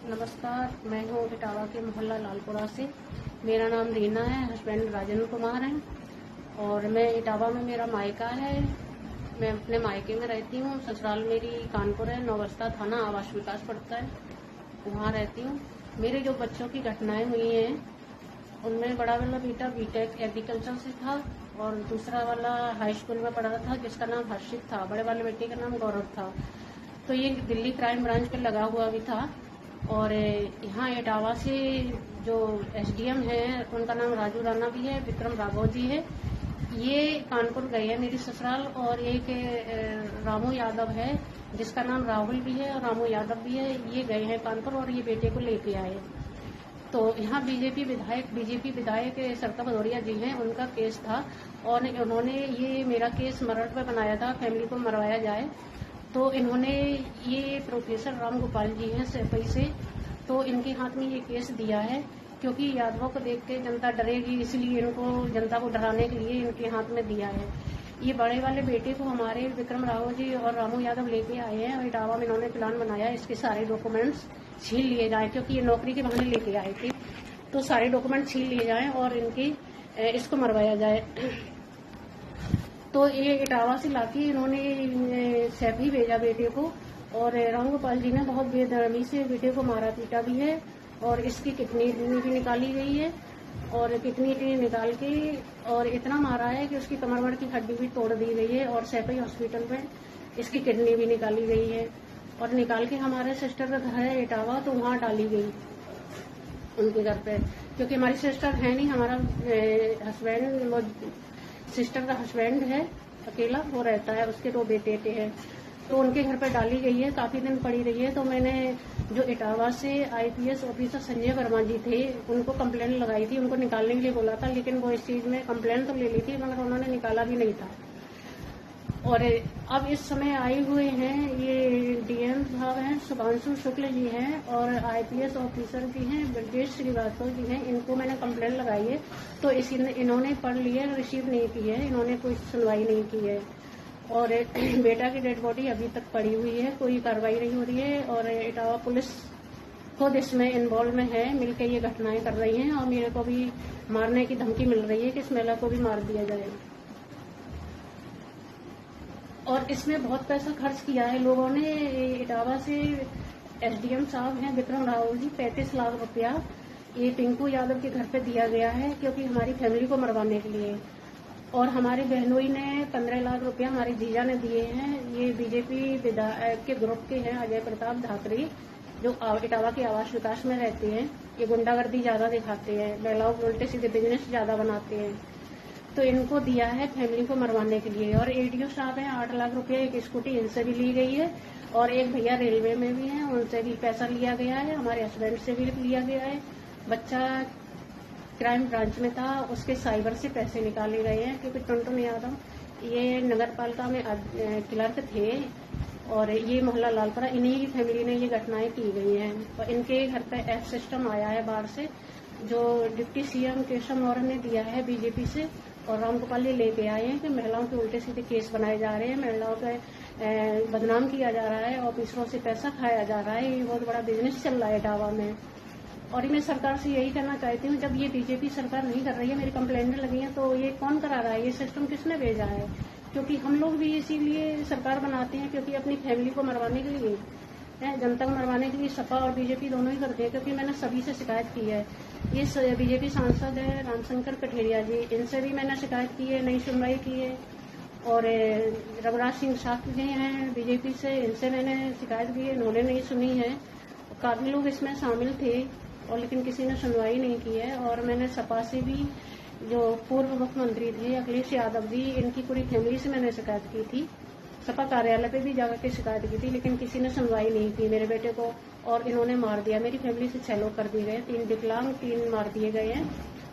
नमस्कार, मैं हूँ इटावा के मोहल्ला लालपुरा से। मेरा नाम रीना है, हस्बैंड राजेंद्र कुमार हैं और मैं इटावा में मेरा मायका है। मैं अपने मायके में रहती हूँ। ससुराल मेरी कानपुर है, नौगस्ता थाना आवास विकास पड़ता है, वहाँ रहती हूँ। मेरे जो बच्चों की घटनाएं हुई हैं उनमें बड़ा वाला बेटा बीटेक एग्रीकल्चर से था और दूसरा वाला हाई स्कूल में पढ़ा था जिसका नाम हर्षित था। बड़े वाले बेटे का नाम गौरव था। तो ये दिल्ली क्राइम ब्रांच पे लगा हुआ भी था और यहाँ इटावा से जो एसडीएम है उनका नाम राजू राणा भी है, विक्रम राघव जी है। ये कानपुर गए हैं मेरी ससुराल। और एक रामू यादव है जिसका नाम राहुल भी है और रामू यादव भी है। ये गए हैं कानपुर और ये बेटे को लेके आए। तो यहाँ बीजेपी विधायक सरका भदौरिया जी हैं, उनका केस था और उन्होंने ये मेरा केस मर्डर पे बनाया था, फैमिली को मरवाया जाए। तो इन्होंने ये प्रोफेसर राम गोपाल जी हैं सेपई से, तो इनके हाथ में ये केस दिया है क्योंकि यादवों को देख के जनता डरेगी, इसलिए इनको जनता को डराने के लिए इनके हाथ में दिया है। ये बड़े वाले बेटे को हमारे विक्रम राघव जी और रामू यादव लेके आए हैं और इटावा में इन्होंने प्लान बनाया इसके सारे डॉक्यूमेंट्स छीन लिए जाए क्योंकि ये नौकरी के बहाने लेके आए थे। तो सारे डॉक्यूमेंट छीन लिए जाए और इसको मरवाया जाए। तो ये इटावा से लाके इन्होंने सैफी भेजा बेटे को और राम गोपाल जी ने बहुत बेदर्मी से बेटे को मारा पीटा भी है और इसकी किडनी भी निकाली गई है और किडनी निकाल के और इतना मारा है कि उसकी कमरबड़ की हड्डी भी तोड़ दी गई है और सैफई हॉस्पिटल में इसकी किडनी भी निकाली गई है और निकाल के हमारे सिस्टर का घर है इटावा, तो वहाँ डाली गई उनके घर पे क्योंकि हमारी सिस्टर है नहीं, हमारा हस्बैंड सिस्टर का हस्बैंड है अकेला, वो रहता है, उसके 2 बेटे हैं। तो उनके घर पर डाली गई है, काफी दिन पड़ी रही है। तो मैंने जो इटावा से आईपीएस ऑफिसर संजय वर्मा जी थे उनको कंप्लेंट लगाई थी, उनको निकालने के लिए बोला था, लेकिन वो इस चीज में कंप्लेंट तो ले ली थी मगर उन्होंने निकाला भी नहीं था। और अब इस समय आए हुए हैं ये डीएम साहब हैं, शुभांशु शुक्ल जी हैं और आईपीएस ऑफिसर भी हैं ब्रजेश श्रीवास्तव जी हैं। इनको मैंने कंप्लेंट लगाई है तो इन्होंने पढ़ लिया, रिसीव नहीं की है, इन्होंने कोई सुनवाई नहीं की है। और बेटा की डेड बॉडी अभी तक पड़ी हुई है, कोई कार्रवाई नहीं हो रही है और इटावा पुलिस खुद इसमें इन्वॉल्व में है, मिलकर ये घटनाएं कर रही हैं और मेरे को भी मारने की धमकी मिल रही है कि इस महिला को भी मार दिया जाए। और इसमें बहुत पैसा खर्च किया है लोगों ने। इटावा से एसडीएम साहब हैं विक्रम राहुल जी, 35 लाख रुपया ये पिंकू यादव के घर पे दिया गया है क्योंकि हमारी फैमिली को मरवाने के लिए। और हमारी बहनोई ने 15 लाख रुपया हमारी जीजा ने दिए हैं। ये बीजेपी विधायक के ग्रुप के हैं, अजय प्रताप धात्री, जो इटावा के आवास विकास में रहते हैं। ये गुंडागर्दी ज्यादा दिखाते हैं, महिलाओं को उल्टे सीधे बिजनेस ज्यादा बनाते हैं। तो इनको दिया है फैमिली को मरवाने के लिए। और एडीओ साहब हैं, 8 लाख रुपए एक स्कूटी इनसे भी ली गई है और एक भैया रेलवे में भी हैं, उनसे भी पैसा लिया गया है, हमारे हस्बैंड से भी लिया गया है। बच्चा क्राइम ब्रांच में था, उसके साइबर से पैसे निकाले गए हैं क्योंकि टुनटुन यादव ये नगर पालिका में क्लर्क थे और ये मोहल्ला लालपुरा, इन्हीं की फैमिली ने ये घटनाएं की गई हैं। और इनके घर पे एफ सिस्टम आया है बाहर से, जो डिप्टी सीएम केशव मौर्य ने दिया है बीजेपी से और राम गोपाल जी लेके आए हैं कि महिलाओं के उल्टे सीधे केस बनाए जा रहे हैं, महिलाओं का बदनाम किया जा रहा है, ऑफिसरों से पैसा खाया जा रहा है। ये बहुत बड़ा बिजनेस चल रहा है इटावा में। और मैं सरकार से यही कहना चाहती हूँ, जब ये बीजेपी सरकार नहीं कर रही है, मेरी कंप्लेंटें लगी हैं, तो ये कौन करा रहा है, ये सिस्टम किसने भेजा है? क्योंकि हम लोग भी इसीलिए सरकार बनाते हैं क्योंकि अपनी फैमिली को मरवाने के लिए, जनता को मरवाने के लिए सपा और बीजेपी दोनों ही करते हैं। क्योंकि मैंने सभी से शिकायत की है। ये बीजेपी सांसद है रामशंकर कठेरिया जी, इनसे भी मैंने शिकायत की है, नई सुनवाई की है। और रघुराज सिंह शास्त्री जी हैं बीजेपी से, इनसे मैंने शिकायत की है, इन्होंने नहीं सुनी है। काफी लोग इसमें शामिल थे और लेकिन किसी ने सुनवाई नहीं की है। और मैंने सपा से भी, जो पूर्व मुख्यमंत्री थे अखिलेश यादव जी, इनकी पूरी फैमिली से मैंने शिकायत की थी, सपा कार्यालय पे भी जाकर के शिकायत की थी, लेकिन किसी ने सुनवाई नहीं की मेरे बेटे को और इन्होंने मार दिया। मेरी फैमिली से 6 लोग कर दिए गए, 3 विकलांग, 3 मार दिए गए हैं।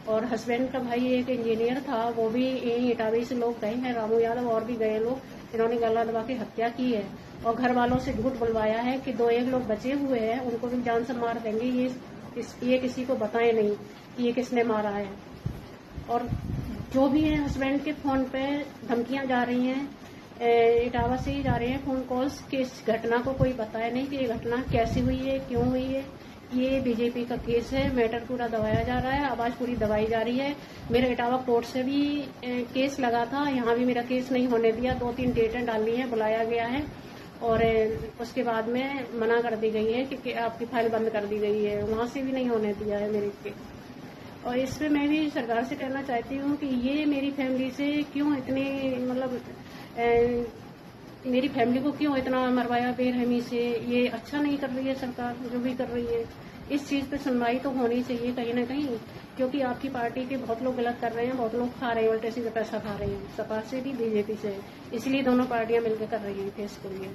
और हस्बैंड का भाई एक इंजीनियर था, वो भी यही इटावी से लोग गए हैं, रामू यादव और भी गए लोग, इन्होंने गला दबा के हत्या की है। और घर वालों से झूठ बुलवाया है कि 2-1 लोग बचे हुए हैं, उनको भी जान से मार देंगे, ये किसी को बताए नहीं कि ये किसने मारा है। और जो भी है हस्बैंड के फोन पे धमकियां जा रही हैं, इटावा से ही जा रहे हैं फोन कॉल्स कि इस घटना को कोई बताया नहीं कि ये घटना कैसी हुई है, क्यों हुई है, ये बीजेपी का केस है, मैटर पूरा दबाया जा रहा है, आवाज पूरी दबाई जा रही है। मेरा इटावा कोर्ट से भी केस लगा था, यहाँ भी मेरा केस नहीं होने दिया। 2-3 डेटें डाली हैं, बुलाया गया है और उसके बाद में मना कर दी गई है कि आपकी फाइल बंद कर दी गई है, वहां से भी नहीं होने दिया है मेरे केस। और इस पे मैं भी सरकार से कहना चाहती हूँ कि ये मेरी फैमिली से क्यों इतनी मेरी फैमिली को क्यों इतना मरवाया बेरहमी से। ये अच्छा नहीं कर रही है सरकार, जो भी कर रही है। इस चीज पे सुनवाई तो होनी चाहिए कहीं ना कहीं, क्योंकि आपकी पार्टी के बहुत लोग गलत कर रहे हैं, बहुत लोग खा रहे हैं, उल्टे सीधे पैसा खा रहे हैं, सपा से भी बीजेपी से। इसलिए दोनों पार्टियां मिलकर कर रही हैं केस के लिए।